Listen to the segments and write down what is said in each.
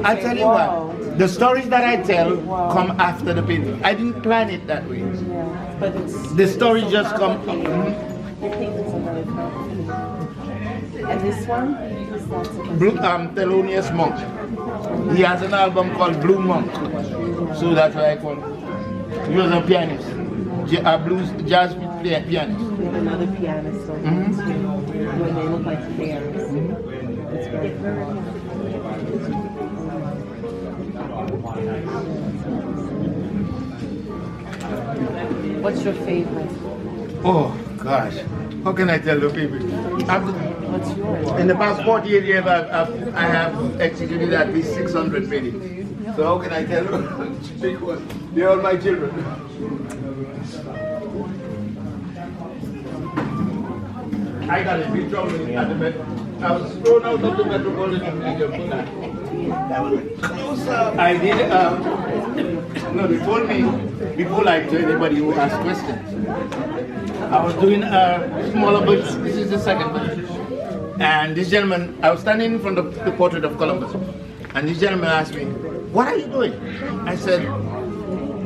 I tell you what, the stories that I tell come after the painting. I didn't plan it that way. Yeah, but The stories just come. Your paintings are very complicated. And this one? Thelonious Monk. He has an album called Blue Monk. So that's what I call him. He was a pianist, a blues jazz pianist. We have another pianist over there too. When they look like bears. It's very What's your favorite? Oh gosh, how can I tell the people? What's yours? In the past 48 years, I have executed at least 600 paintings. So how can I tell you? They're all my children. I got a big trouble at the bed. I was thrown out of the Metropolitan Museum for that. I did, no, they told me, before like to anybody who asked questions, I was doing a smaller book. This is the second book. And this gentleman, I was standing in front of the portrait of Columbus, and this gentleman asked me, "What are you doing?" I said,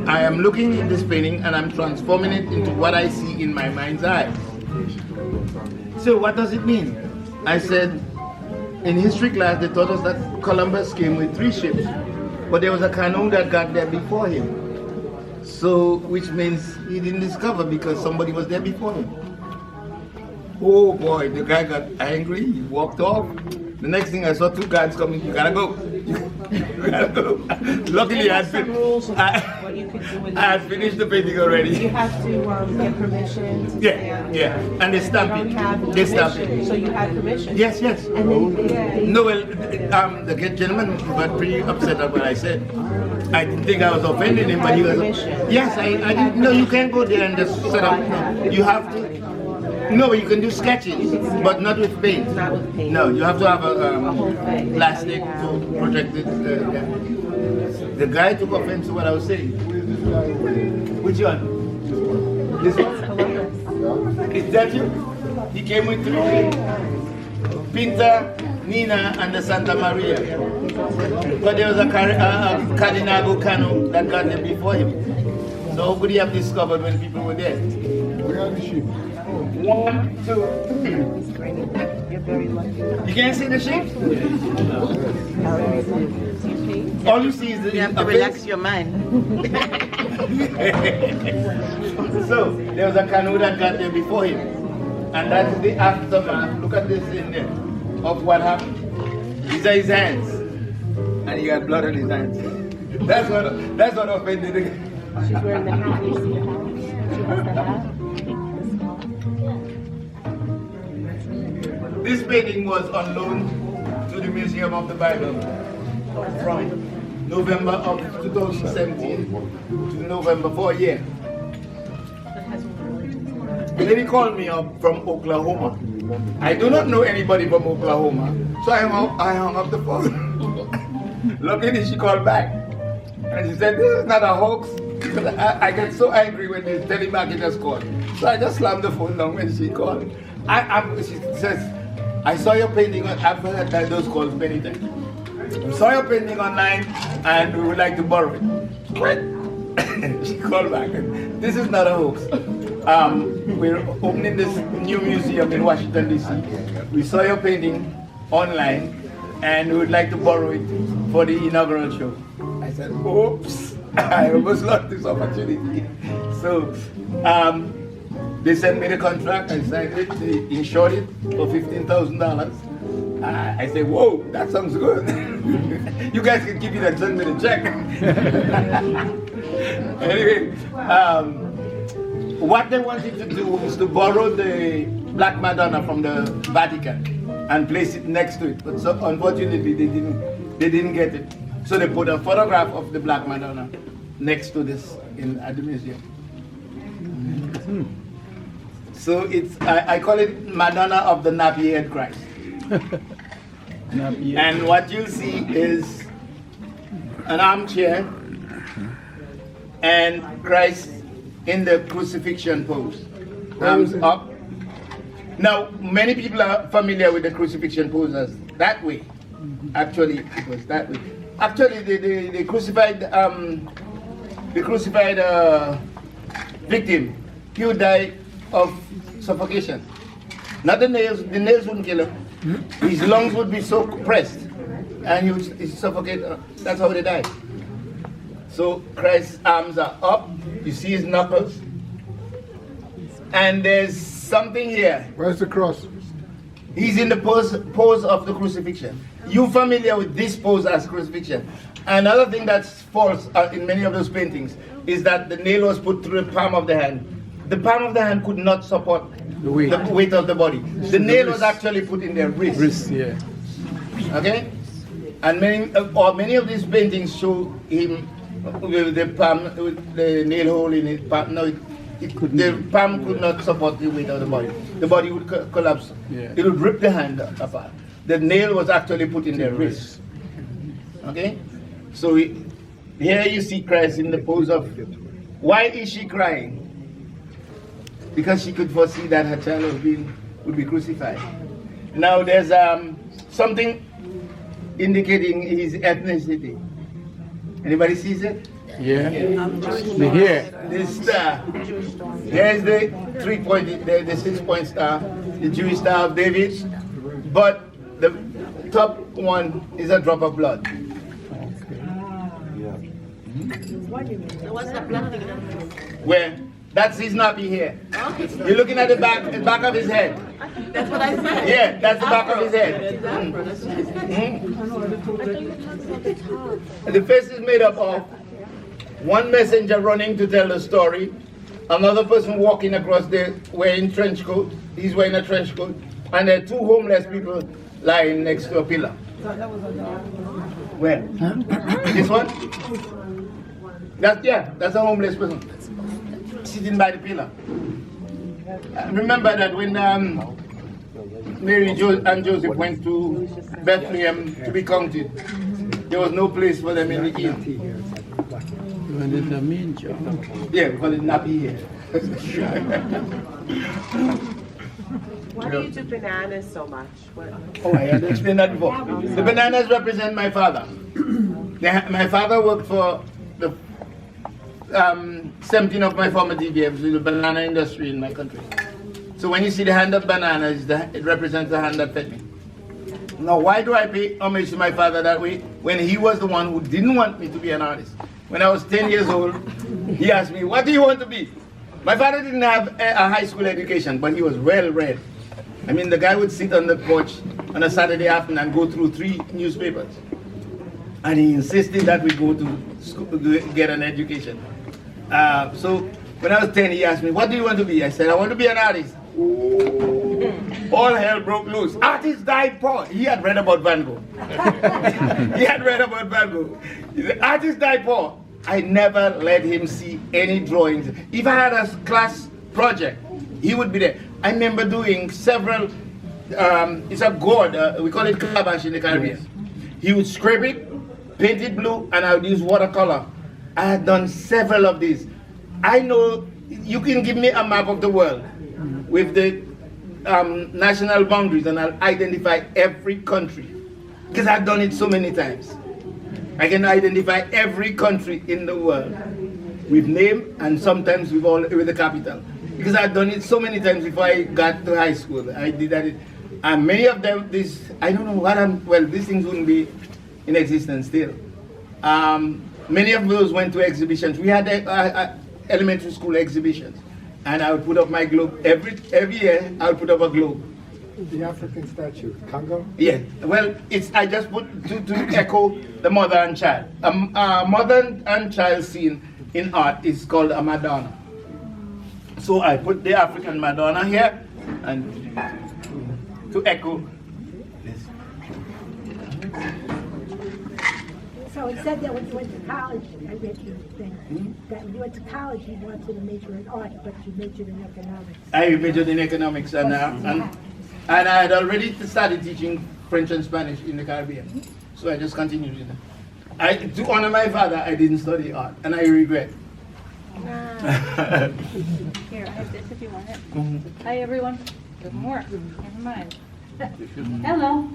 "I am looking at this painting and I'm transforming it into what I see in my mind's eye." So what does it mean? I said, in history class they taught us that Columbus came with 3 ships, but there was a canoe that got there before him. So, which means he didn't discover because somebody was there before him. Oh boy, the guy got angry, he walked off. The next thing I saw 2 guards coming, "You gotta go." You gotta go. Luckily I had finished the painting already. You have to get permission to Yeah, and they stamp it. They stamp it. So you had permission? Yes. And they No, well, the gentleman got pretty upset at what I said. I didn't think I was offending him, but he was. Yes, I didn't. No, you can't go there and just set up. No, you have to. No, you can do sketches, but not with paint. Not with paint. No, you have to have a whole thing. plastic to protect it. Yeah. The guy took offense to what I was saying. Which one? This one? Is that you? He came with 3 Pinta, Nina, and the Santa Maria. But there was a Cardinago canoe that got there before him. So how could he have discovered when people were there? Where are the sheep? 1, 2, 3. You're very lucky. You can't see the sheep? All you see is the. You have to relax your mind. So there was a canoe that got there before him, and that's the aftermath. Look at this in there of what happened. These are his hands, and he got blood on his hands. That's what offended the guy. She's wearing the hat. You see the hat? She has the hat. This painting was on loan to the Museum of the Bible from November of 2017 to November for a year. And then he called me up from Oklahoma. I do not know anybody from Oklahoma, so I hung up the phone. Luckily she called back and she said, "This is not a hoax." I get so angry when the telemarketers call. So I just slammed the phone down when she called. She says, "I saw your painting, I've heard those calls many times. I saw your painting online and we would like to borrow it." She called back. "This is not a hoax. We're opening this new museum in Washington, D.C. We saw your painting online and we would like to borrow it for the inaugural show." I said, "Oops, I almost lost this opportunity." So they sent me the contract, I signed it, they insured it for $15,000. I said, "Whoa, that sounds good." You guys can keep it and send me the check. Anyway, what they wanted to do was to borrow the Black Madonna from the Vatican and place it next to it. But so unfortunately they didn't get it. So they put a photograph of the Black Madonna next to this at the museum. So I call it Madonna of the Nappy-Head Christ. And what you'll see is an armchair and Christ in the crucifixion pose, arms up. Now, many people are familiar with the crucifixion pose as that way. Actually, it was that way. actually, the crucified victim, he would die of suffocation. Not the nails wouldn't kill him. His lungs would be so compressed, and he would suffocate. That's how they died. So Christ's arms are up. You see his knuckles. And there's something here. Where's the cross? He's in the pose of the crucifixion. You familiar with this pose as crucifixion? Another thing that's false in many of those paintings is that the nail was put through the palm of the hand. The palm of the hand could not support the weight of the body. The nail was actually put in their wrist. Wrist, yeah. Okay? And many of these paintings show him with the palm, with the nail hole in it. No, the palm could not support the weight of the body. The body would collapse. Yeah. It would rip the hand apart. The nail was actually put in their wrist. Okay? So here you see Christ in the pose of, why is she crying? Because she could foresee that her child would be crucified. Now there's something indicating his ethnicity. Anybody sees it? Yeah. The hair. This star. Here's the 3-point, the 6-point star, the Jewish Star of David. But the top one is a drop of blood. What's the blood thing? Where? That's his nappy hair. You're looking at the back of his head. That's what I said. Yeah, that's the back of his head. The face is made up of one messenger running to tell the story, another person walking across there wearing trench coat. He's wearing a trench coat, and there are two homeless people lying next to a pillar. Where? This one? That's a homeless person sitting by the pillar. Remember that when Mary and Joseph went to Bethlehem to be counted, there was no place for them in the inn. Yeah, we call it nappy here. Why do you do bananas so much? Oh, I had explained that before. The bananas represent my father. My father worked for the 17 of my formative years with the banana industry in my country. So when you see the hand of bananas, it represents the hand that fed me. Now, why do I pay homage to my father that way? When he was the one who didn't want me to be an artist. When I was 10 years old, he asked me, what do you want to be? My father didn't have a high school education, but he was well read. I mean, the guy would sit on the porch on a Saturday afternoon and go through 3 newspapers. And he insisted that we go to school to get an education. So when I was 10, he asked me, what do you want to be? I said, I want to be an artist. All hell broke loose. Artists died poor. He had read about Van Gogh. He had read about Van Gogh. He said, artists died poor. I never let him see any drawings. If I had a class project, he would be there. I remember doing several, it's a gourd, we call it calabash in the Caribbean. He would scrape it, paint it blue, and I would use watercolor. I had done several of these. I know you can give me a map of the world with the national boundaries and I'll identify every country because I've done it so many times. I can identify every country in the world with name and sometimes with the capital because I've done it so many times before I got to high school. I did that. And many of them, I don't know what these things wouldn't be in existence still. Many of those went to exhibitions. We had elementary school exhibitions. And I would put up my globe. Every year, I would put up a globe. The African statue, Congo? Yeah, well, I just put to echo the mother and child. A mother and child scene in art is called a Madonna. So I put the African Madonna here and to echo this. So it said that when you went to college, I read your thing, that when you went to college, you wanted to major in art, but you majored in economics. I majored in economics, and I had already started teaching French and Spanish in the Caribbean. So I just continued with that. To honor my father, I didn't study art, and I regret. Here, I have this if you want it. Hi, everyone. Doesn't work. Never mind. Hello.